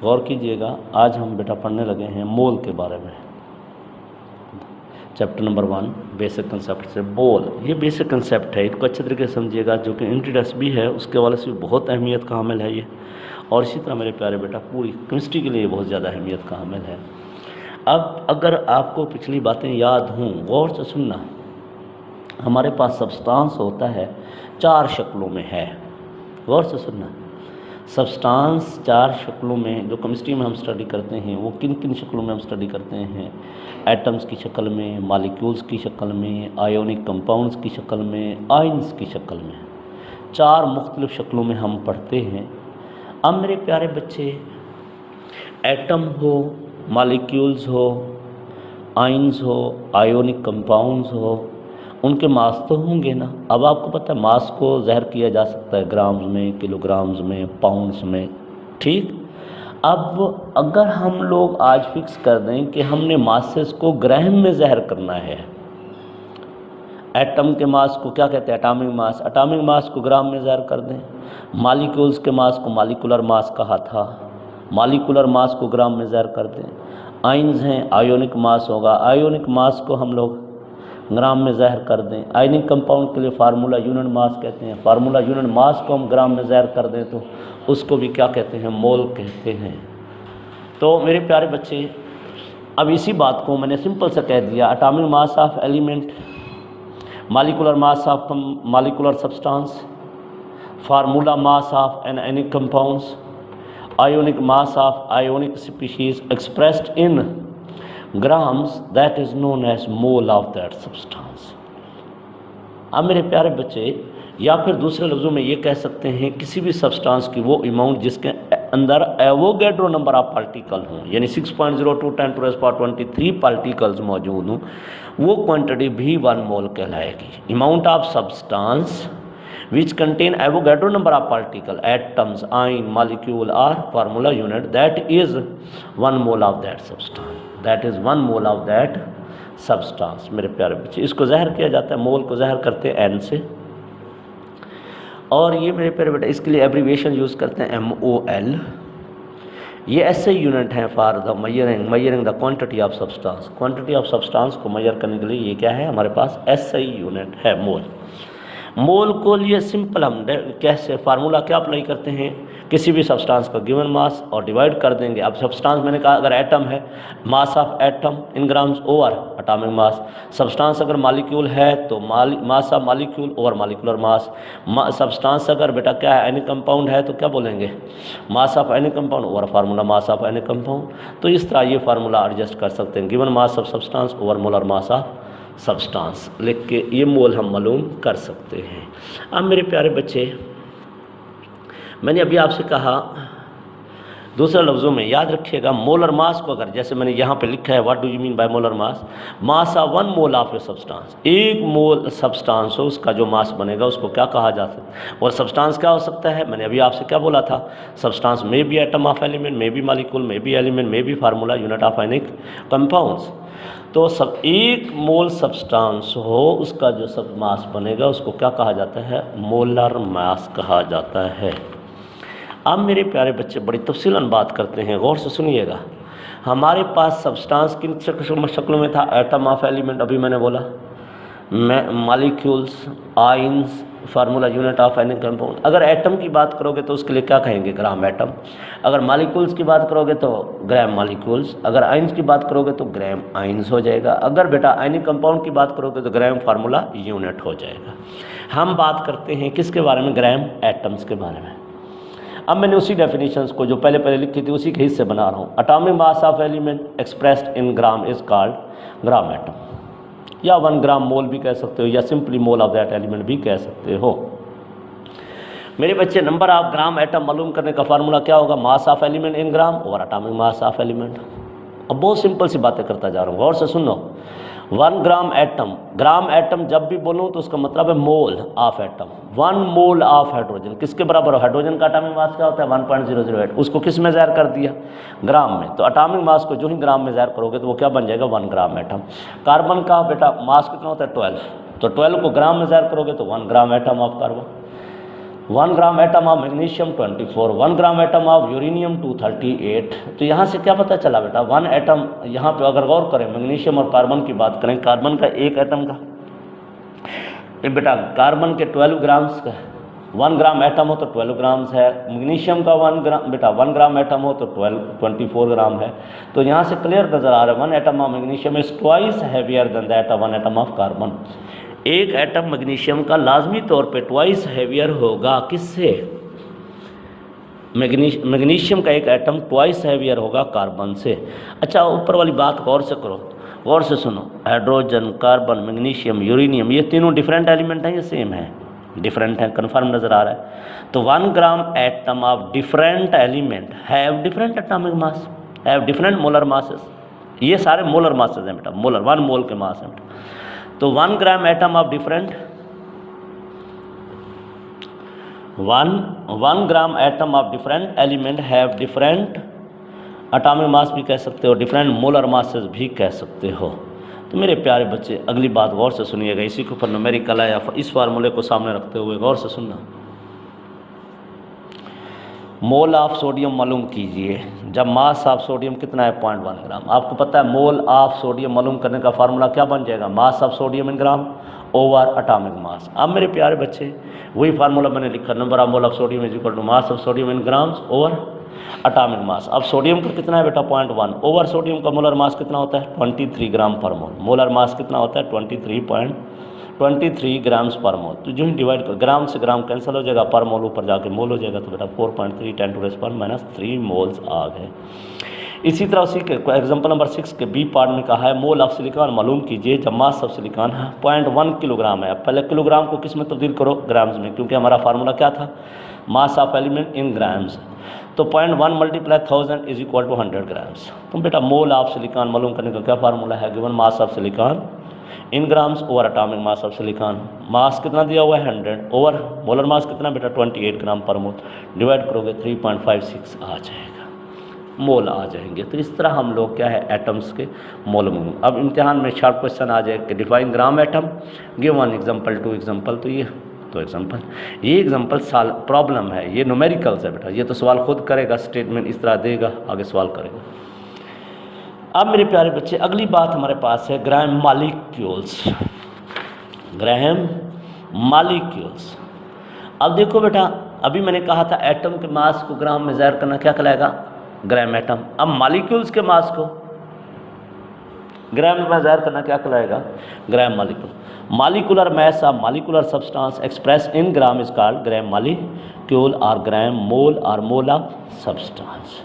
गौर कीजिएगा, आज हम बेटा पढ़ने लगे हैं मोल के बारे में। चैप्टर नंबर 1 बेसिक कंसेप्ट से मोल। ये बेसिक कंसेप्ट है, इसको अच्छे तरीके से समझिएगा, जो कि इंट्रोडक्स भी है, उसके वाले से भी बहुत अहमियत का हामिल है ये। और इसी तरह मेरे प्यारे बेटा पूरी केमिस्ट्री के लिए बहुत ज़्यादा अहमियत का हामिल है। अब अगर आपको पिछली बातें याद हों, गौर से सुनना, हमारे पास सब्सटेंस होता है 4 शक्लों में है। गौर से सुनना, सब्सटेंस 4 शक्लों में, जो केमिस्ट्री में हम स्टडी करते हैं, वो किन किन शक्लों में हम स्टडी करते हैं? एटम्स की शक्ल में, मॉलिक्यूल्स की शक्ल में, आयोनिक कंपाउंड्स की शक्ल में, आयंस की शक्ल में, 4 मुख्तलिफ शक्लों में हम पढ़ते हैं। अब मेरे प्यारे बच्चे, एटम हो, मॉलिक्यूल्स हो, आयंस हो, आयोनिक कंपाउंड्स हो, उनके मास तो होंगे ना। अब आपको पता है मास को ज़ाहिर किया जा सकता है ग्राम्स में, किलोग्राम्स में, पाउंड्स में, ठीक। अब अगर हम लोग आज फिक्स कर दें कि हमने मासेस को ग्राम में ज़ाहिर करना है, एटम के मास को क्या कहते हैं? Atomic mass. एटॉमिक मास को ग्राम में ज़ाहिर कर दें। मॉलिक्यूल्स के मास को मॉलिकुलर मास कहा था, मॉलिकुलर मास को ग्राम में ज़ाहिर कर दें। आयंस हैं, आयोनिक मास होगा, आयोनिक मास को हम लोग ग्राम में ज़ाहिर कर दें। आयनिक कंपाउंड के लिए फार्मूला यूनिट मास कहते हैं, फार्मूला यूनिट मास को हम ग्राम में ज़ाहिर कर दें तो उसको भी क्या कहते हैं? मोल कहते हैं। तो मेरे प्यारे बच्चे, अब इसी बात को मैंने सिंपल सा कह दिया, atomic mass of element, molecular mass of molecular substance, formula mass of anionic compounds, ionic mass of ionic species expressed in grams, that is known as mole of that substance। अब मेरे प्यारे बच्चे, या फिर दूसरे लफ्ज़ों में ये कह सकते हैं किसी भी सब्सटेंस की वो अमाउंट जिसके अंदर एवोगैड्रो नंबर ऑफ पार्टिकल हों, यानी 6.02 10⁻23 पार्टिकल्स मौजूद हों, वो क्वांटिटी भी 1 मोल कहलाएगी। Amount of substance which contain Avogadro number of particle, atoms, ion, molecule or formula unit, that is 1 mole of that substance, that is 1 mole of that substance। मेरे प्यारे बच्चे, इसको ज़ाहिर किया जाता है, मोल को ज़ाहिर करते हैं N से, और ये मेरे प्यारे बेटे इसके लिए एब्रीविएशन यूज़ करते हैं MOL। ये SI यूनिट है for the मयरिंग the quantity of substance. Quantity of substance को मेजर करने के लिए ये क्या है? हमारे पास SI यूनिट है, मोल। मोल को लिए सिंपल हम कैसे फार्मूला क्या अप्लाई करते हैं? किसी भी सब्सटेंस का गिवन मास और डिवाइड कर देंगे। अब सब्सटेंस मैंने कहा अगर एटम है, mass of atom in grams over atomic mass. Substance अगर मॉलिक्यूल है तो mass of molecule over molecular mass. Substance अगर बेटा क्या है? एनी कंपाउंड है तो क्या बोलेंगे? Mass of any compound over formula mass of any compound. तो इस तरह ये फार्मूला एडजस्ट कर सकते हैं, given mass of substance over molar mass of substance लिख के ये मोल हम मालूम कर सकते हैं। अब मेरे प्यारे बच्चे, मैंने अभी आपसे कहा, दूसरे लफ्ज़ों में याद रखिएगा, मोलर मास को अगर जैसे मैंने यहाँ पे लिखा है, what do you mean by molar mass? Mass of 1 mole of a substance. 1 mole substance हो, उसका जो मास बनेगा उसको क्या कहा जा सकता है? और सब्सटेंस क्या हो सकता है? मैंने अभी आपसे क्या बोला था? सब्सटेंस में भी एटम ऑफ एलिमेंट, में भी मॉलिक्यूल, में भी एलिमेंट, में भी formula unit of ionic compounds. तो सब 1 मोल सब्सटेंस हो, उसका जो सब मास बनेगा उसको क्या कहा जाता है? मोलर मास कहा जाता है। अब मेरे प्यारे बच्चे बड़ी तफसीलन बात करते हैं, गौर से सुनिएगा। हमारे पास सब्सटेंस किन शक्लों में था? एटम ऑफ एलिमेंट, अभी मैंने बोला, molecules, ions, formula unit of any compound. अगर एटम की बात करोगे तो उसके लिए क्या कहेंगे? Gram atom. अगर मॉलिक्यूल्स की बात करोगे तो ग्राम मॉलिक्यूल्स। अगर आयंस की बात करोगे तो ग्राम आयंस हो जाएगा। अगर बेटा आयनिक कंपाउंड की बात करोगे तो ग्राम फार्मूला यूनिट हो जाएगा। हम बात करते हैं किसके बारे में? ग्राम एटम्स के बारे में। अब मैंने उसी डेफिनेशंस को जो पहले लिखी थी उसी के हिस्से बना रहा हूँ। Atomic mass of element expressed in gram is called gram atom, या 1 ग्राम मोल भी कह सकते हो, या simply mole of that element भी कह सकते हो। मेरे बच्चे, नंबर ऑफ ग्राम एटम मालूम करने का फार्मूला क्या होगा? मास ऑफ एलिमेंट इन ग्राम और एटॉमिक मास ऑफ एलिमेंट। अब बहुत सिंपल सी बातें करता जा रहा हूँ, गौर से सुनो। 1 ग्राम एटम, ग्राम एटम जब भी बोलूँ तो उसका मतलब है mole of atom. 1 mole of hydrogen किसके बराबर हो? हाइड्रोजन का एटॉमिक मास क्या होता है? 1.008। उसको किस में ज़ाहिर कर दिया? ग्राम में। तो एटॉमिक मास को जो ही ग्राम में ज़ाहिर करोगे तो वो क्या बन जाएगा? 1 ग्राम एटम। कार्बन का बेटा मास कितना होता है? 12। तो 12 को ग्राम में ज़ाहिर करोगे तो 1 gram atom of carbon. 1 gram atom of magnesium 24, 1 gram atom of uranium 238। तो यहाँ से क्या पता चला बेटा, 1 एटम, यहाँ पे अगर गौर करें मैग्नीशियम और कार्बन की बात करें, कार्बन का एक एटम का बेटा कार्बन के 12 ग्राम्स का 1 ग्राम एटम हो तो 12 ग्राम्स है, मैग्नीशियम का 1 ग्राम बेटा 1 ग्राम एटम हो तो 24 ग्राम है। तो यहाँ से क्लियर नजर आ रहा है 1 atom of magnesium is twice heavier than that of 1 atom of carbon. एक एटम मैग्नीशियम का लाजमी तौर पे ट्वाइस हैवियर होगा, किससे? मैग्नीशियम का एक एटम ट्वाइस हैवियर होगा कार्बन से। अच्छा ऊपर वाली बात गौर से करो, गौर से सुनो, हाइड्रोजन, कार्बन, मैग्नीशियम, यूरेनियम, ये तीनों डिफरेंट एलिमेंट हैं, ये सेम है? डिफरेंट है, कन्फर्म नजर आ रहा है। तो 1 gram atom of different element have different atomic mass, have different molar masses. ये सारे मोलर मासेस हैं बेटा, मोलर 1 मोल के मास हैं बेटा। तो 1 gram atom of different 1 gram atom of different element have different atomic mass भी कह सकते हो, डिफरेंट मोलर मासेस भी कह सकते हो। तो मेरे प्यारे बच्चे अगली बात गौर से सुनिएगा, इसी के ऊपर न्यूमेरिकल है या इस फार्मूले को सामने रखते हुए गौर से सुनना। मोल ऑफ सोडियम मालूम कीजिए, जब मास ऑफ सोडियम कितना है 0.1 ग्राम। आपको पता है मोल ऑफ सोडियम मालूम करने का फार्मूला क्या बन जाएगा, mass of sodium in gram over atomic mass. अब मेरे प्यारे बच्चे वही फार्मूला मैंने लिखा, number of mole of sodium is equal to mass of sodium in grams over atomic mass. अब सोडियम का कितना है बेटा 0.1, ओवर सोडियम का मोलर मास कितना होता है 23 ग्राम पर मोल। मोलर मास कितना होता है 23 ग्राम्स पर मोल। तो जो ही डिवाइड कर, ग्राम से ग्राम कैंसिल हो जाएगा, पर मोल ऊपर जाके मोल हो जाएगा, तो बेटा 4.3 10⁻³ -3 मोल्स आ गए। इसी तरह उसी के एग्जाम्पल नंबर 6 के बी पार्ट में कहा है मोल ऑफ सिलिकॉन मालूम कीजिए, जब मास ऑफ सिलिकॉन है 0.1 किलोग्राम है। पहले किलोग्राम को किस में तब्दील करो, ग्राम्स में, क्योंकि हमारा फार्मूला क्या था, mass of element in grams. तो 0.1 × 1000 इज इक्वल टू 100 ग्राम्स। तो बेटा मोल ऑफ सिलिकॉन मालूम करने का क्या फार्मूला है, given mass of silicon in grams over atomic mass of silicon. Mass कितना दिया हुआ है 100, ओवर मोलर मास कितना बेटा 28 ग्राम पर मोल, डिवाइड करोगे 3.56 आ जाएगा, मोल आ जाएंगे। तो इस तरह हम लोग क्या है एटम्स के मोल में। अब इम्तिहान में शार्प क्वेश्चन आ जाए कि define gram atom, give 1 example 2 example. तो ये तो एग्जाम्पल, ये एग्जाम्पल साल प्रॉब्लम है, ये न्यूमेरिकल्स है बेटा, ये तो सवाल खुद करेगा, स्टेटमेंट इस तरह देगा, आगे सवाल करेगा। अब मेरे प्यारे बच्चे अगली बात हमारे पास है ग्राहम मॉलिक्यूल्स। ग्राहम मॉलिक्यूल्स, अब देखो बेटा अभी मैंने कहा था एटम के मास को ग्राम में ज़ाहिर करना क्या कहलाएगा, ग्राम एटम। अब मॉलिक्यूल्स के मास को ग्राम में ज़ाहिर करना क्या कहलाएगा, gram molecule. Molecular mass of molecular substance express in gram is called gram molecule और ग्राम मोल और मोल ऑफ सब्सटेंस।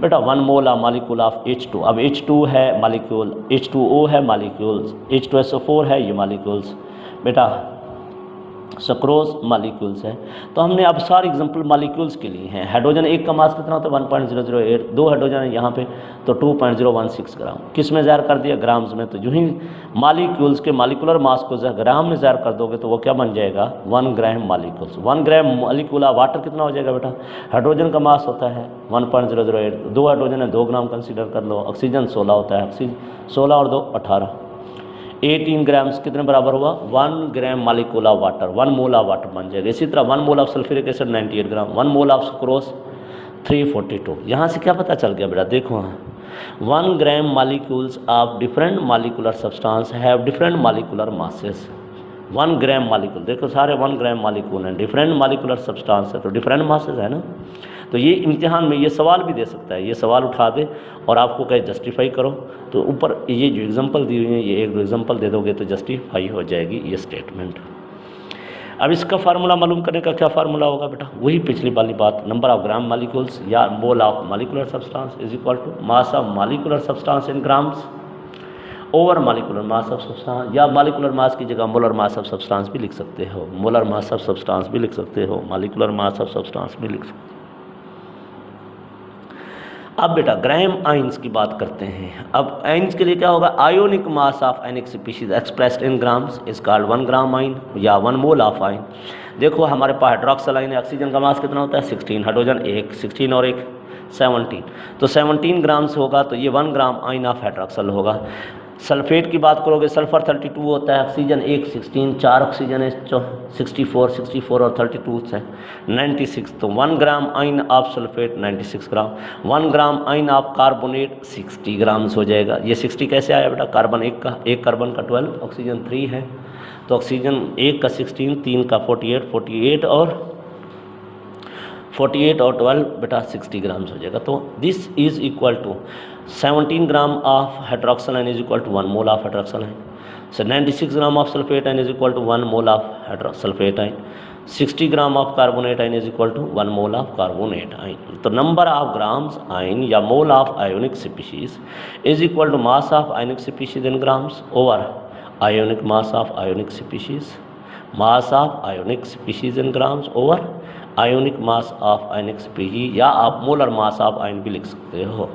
बेटा 1 mole of molecule of H2, अब H2 है मॉलिक्यूल, H2O है मॉलिक्यूल्स, H2SO4 है ये मॉलिक्यूल्स, बेटा सक्रोज मॉलिक्यूल्स है। तो हमने अब सारे एग्जांपल मॉलिक्यूल्स के लिए हैं। हाइड्रोजन एक का मास कितना होता है 1.008, 2 हाइड्रोजन है यहाँ पे तो 2.016 ग्राम, किस में ज़ाहिर कर दिया, ग्राम्स में। तो जो ही मॉलिक्यूल्स के मॉलिक्यूलर मास को ग्राम में ज़ाहिर कर दोगे तो वो क्या बन जाएगा 1 gram molecules. 1 gram molecule of water कितना हो जाएगा बेटा, हाइड्रोजन का मास होता है 1.008, 2 हाइड्रोजन है 2 ग्राम कंसीडर कर लो, ऑक्सीजन 16 होता है, ऑक्सीजन 16 और 2 18, 18 ग्राम्स कितने बराबर हुआ 1 gram molecule of water, 1 mole of water बन जाएगा। इसी तरह 1 mole of sulphuric acid 98 gram, 1 mole of sucrose 342। यहाँ से क्या पता चल गया बेटा, देखो 1 gram molecules of different molecular substance have different molecular masses. 1 gram molecule, देखो सारे 1 ग्राम मॉलिक्यूल हैं, डिफरेंट मॉलिक्यूलर सब्सटेंस है तो डिफरेंट मासेस है ना। तो ये इम्तिहान में ये सवाल भी दे सकता है, ये सवाल उठा दे और आपको कहे जस्टिफाई करो, तो ऊपर ये जो एग्जांपल दी हुई है ये 1-2 एग्जांपल दे दोगे तो जस्टिफाई हो जाएगी ये स्टेटमेंट। अब इसका फार्मूला मालूम करने का क्या फार्मूला होगा बेटा, वही पिछली वाली बात, नंबर ऑफ ग्राम मॉलिक्यूल्स या mole of molecular substance is equal to mass of molecular substance in grams over molecular mass of substance, या मॉलिक्यूलर मास की जगह मोलर मास ऑफ सब्सटेंस भी लिख सकते हो, मोलर मास ऑफ सब्सटेंस भी लिख सकते हो, मॉलिक्यूलर मास ऑफ सब्सटेंस भी लिख सकते हो। अब बेटा ग्राम आयंस की बात करते हैं। अब आयंस के लिए क्या होगा, ionic mass of ionic species expressed in grams is called 1 gram ion या 1 मोल ऑफ आयन। देखो हमारे पास हाइड्रोक्सिल आयन है, ऑक्सीजन का मास कितना होता है 16, हाइड्रोजन 1, 16 और 1 17, तो 17 ग्राम्स होगा, तो ये 1 ग्राम आयन ऑफ हाइड्रोक्सिल होगा। सल्फेट की बात करोगे सल्फर 32 होता है, ऑक्सीजन 1 16, 4 ऑक्सीजन है 64 और 32 है 96। तो 1 ग्राम आइन ऑफ सल्फेट 96 ग्राम, 1 ग्राम आइन ऑफ कार्बोनेट 60 ग्राम्स हो जाएगा। ये 60 कैसे आया बेटा, कार्बन एक कार्बन का 12, ऑक्सीजन 3 है, तो ऑक्सीजन 1 का 16, 3 का 48 और 12 बेटा 60 ग्राम्स हो जाएगा। तो this is equal to 17 gram of hydroxyl ion is equal to 1 mole of hydroxyl ion. So 96 gram of sulphate ion is equal to 1 mole of sulphate ion. 60 gram of carbonate ion is equal to 1 mole of carbonate ion. तो number of grams ion या mole of ionic species is equal to mass of ionic species in grams over ionic mass of ionic species, mass of ionic species in grams over ionic mass of ionic species, या आप molar mass of ion भी लिख सकते हो।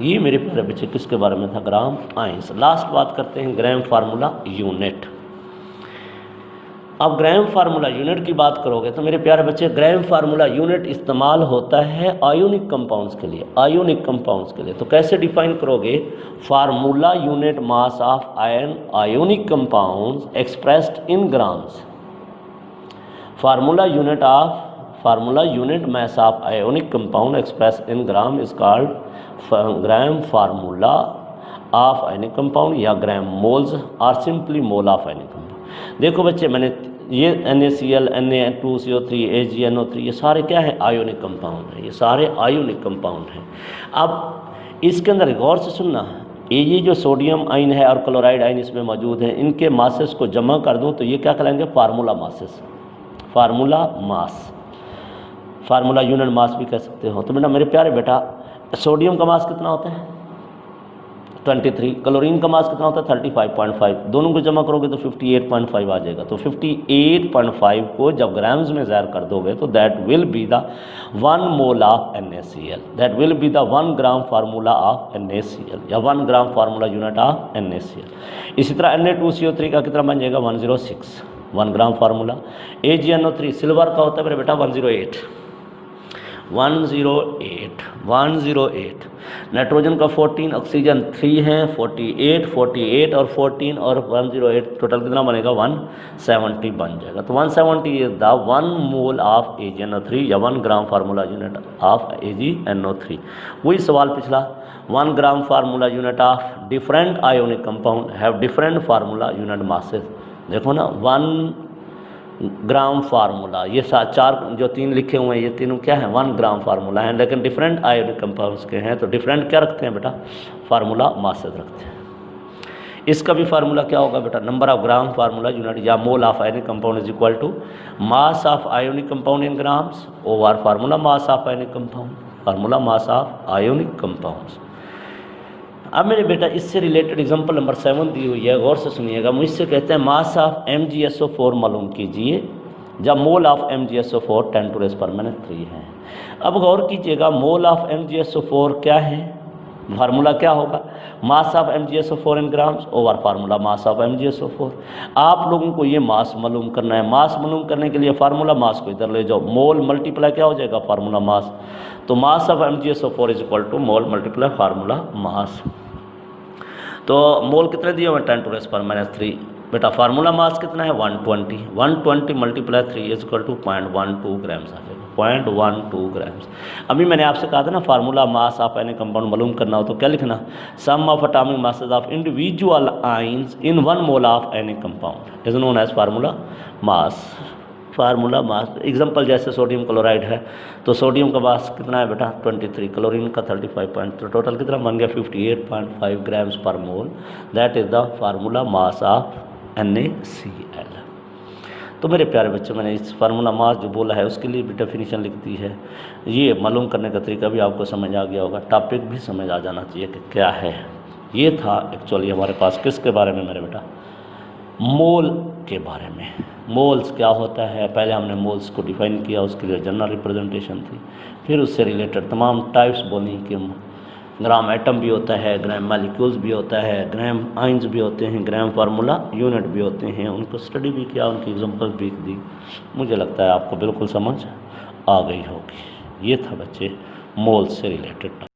ये मेरे प्यारे बच्चे किसके बारे में था, ग्राम आयंस। लास्ट बात करते हैं ग्राम फार्मूला यूनिट। अब ग्राम फार्मूला यूनिट की बात करोगे तो मेरे प्यारे बच्चे ग्राम फार्मूला यूनिट इस्तेमाल होता है आयोनिक कंपाउंड्स के लिए, आयोनिक कंपाउंड्स के लिए। तो कैसे डिफाइन करोगे, formula unit mass of ion ionic compounds expressed in grams. Formula unit mass of ionic compound expressed in gram is called gram formula of ionic compound या ग्राम moles और simply mole of ionic compound. देखो बच्चे मैंने ये NaCl, Na2CO3, AgNO3 ये सारे क्या है, आयोनिक कंपाउंड है, ये सारे आयोनिक कंपाउंड हैं। अब इसके अंदर गौर से सुनना, ये जो सोडियम आयन है और क्लोराइड आयन इसमें मौजूद हैं, इनके मासेस को जमा कर दूं तो ये क्या कहलाएंगे, formula masses, formula mass, formula unit mass भी कह सकते हो। तो बेटा मेरे प्यारे बेटा सोडियम का मास कितना होता है 23, क्लोरीन का मास कितना होता है 35.5, दोनों को जमा करोगे तो 58.5 आ जाएगा। तो 58.5 को जब ग्राम्स में ज़ाहिर कर दोगे तो that will be the 1 mole of NaCl, that will be the 1 gram formula of NaCl या 1 gram formula unit of NaCl। इसी तरह Na2CO3 का कितना बन जाएगा 106, 1 ग्राम फार्मूला। AgNO3 सिल्वर का होता है मेरे बेटा 108, 108। नाइट्रोजन का 14, ऑक्सीजन 3 है 48 और 14 और 108, टोटल कितना बनेगा 170 बन जाएगा। तो 170 is the 1 mole of AgNO3 या 1 gram formula unit of AgNO3। वही सवाल पिछला, 1 gram formula unit of different ionic compound have different formula unit masses. देखो ना 1 ग्राम फार्मूला, ये 4 जो 3 लिखे हुए हैं ये तीनों क्या हैं 1 ग्राम फार्मूला हैं, लेकिन डिफरेंट आयोनिक कंपाउंड्स के हैं, तो डिफरेंट क्या रखते हैं बेटा, फार्मूला मासेस रखते हैं। इसका भी फार्मूला क्या होगा बेटा, number of gram formula unit या mole of ionic compound is equal to mass of ionic compound in grams over formula mass of ionic compound, formula mass of ionic compounds. अब मेरे बेटा इससे रिलेटेड एग्जांपल नंबर 7 दी हुई है, गौर से सुनिएगा। मुझसे कहते हैं मास ऑफ MgSO4 मालूम कीजिए जब मोल ऑफ MgSO4 10⁻³ है। अब गौर कीजिएगा मोल ऑफ MgSO4 क्या है, फार्मूला क्या होगा, मास of MgSO4 in grams over formula mass of MgSO4। आप लोगों को ये मास मालूम करना है, मास मालूम करने के लिए फार्मूला मास को इधर ले जाओ, मोल मल्टीप्लाई क्या हो जाएगा फार्मूला मास। तो mass of MgSO4 is equal to mole multiply formula mass. तो मोल कितने दिए हुए 10⁻³ बेटा, फार्मूला मास कितना है 120 multiply 3 is equal to 0.12 grams आ जाएगा, 0.12 ग्राम्स। अभी मैंने आपसे कहा था ना formula mass of ionic compound मालूम करना हो तो क्या लिखना, sum of atomic masses of individual ions in 1 mole of ionic compound is known as formula mass. Formula mass example जैसे सोडियम क्लोराइड है तो सोडियम का मास कितना है बेटा 23, क्लोरीन का 35, तो टोटल कितना बन गया 58.5 grams per mole, that is the formula mass of NaCl। तो मेरे प्यारे बच्चों मैंने इस फार्मूला मास जो बोला है उसके लिए भी डेफिनेशन लिख दी है। ये मालूम करने का तरीका भी आपको समझ आ गया होगा, टॉपिक भी समझ आ जाना चाहिए कि क्या है। ये था एक्चुअली हमारे पास किसके बारे में मेरे बेटा, मोल के बारे में। मोल्स क्या होता है, पहले हमने मोल्स को डिफाइन किया, उसके लिए जनरल रिप्रेजेंटेशन थी, फिर उससे रिलेटेड तमाम टाइप्स बोली कि ग्राम एटम भी होता है, ग्राम मॉलिक्यूल्स भी होता है, ग्राम आइंस भी होते हैं, ग्राम फार्मूला यूनिट भी होते हैं, उनको स्टडी भी किया, उनकी एग्जांपल भी दी। मुझे लगता है आपको बिल्कुल समझ आ गई होगी। ये था बच्चे मोल्स से रिलेटेड।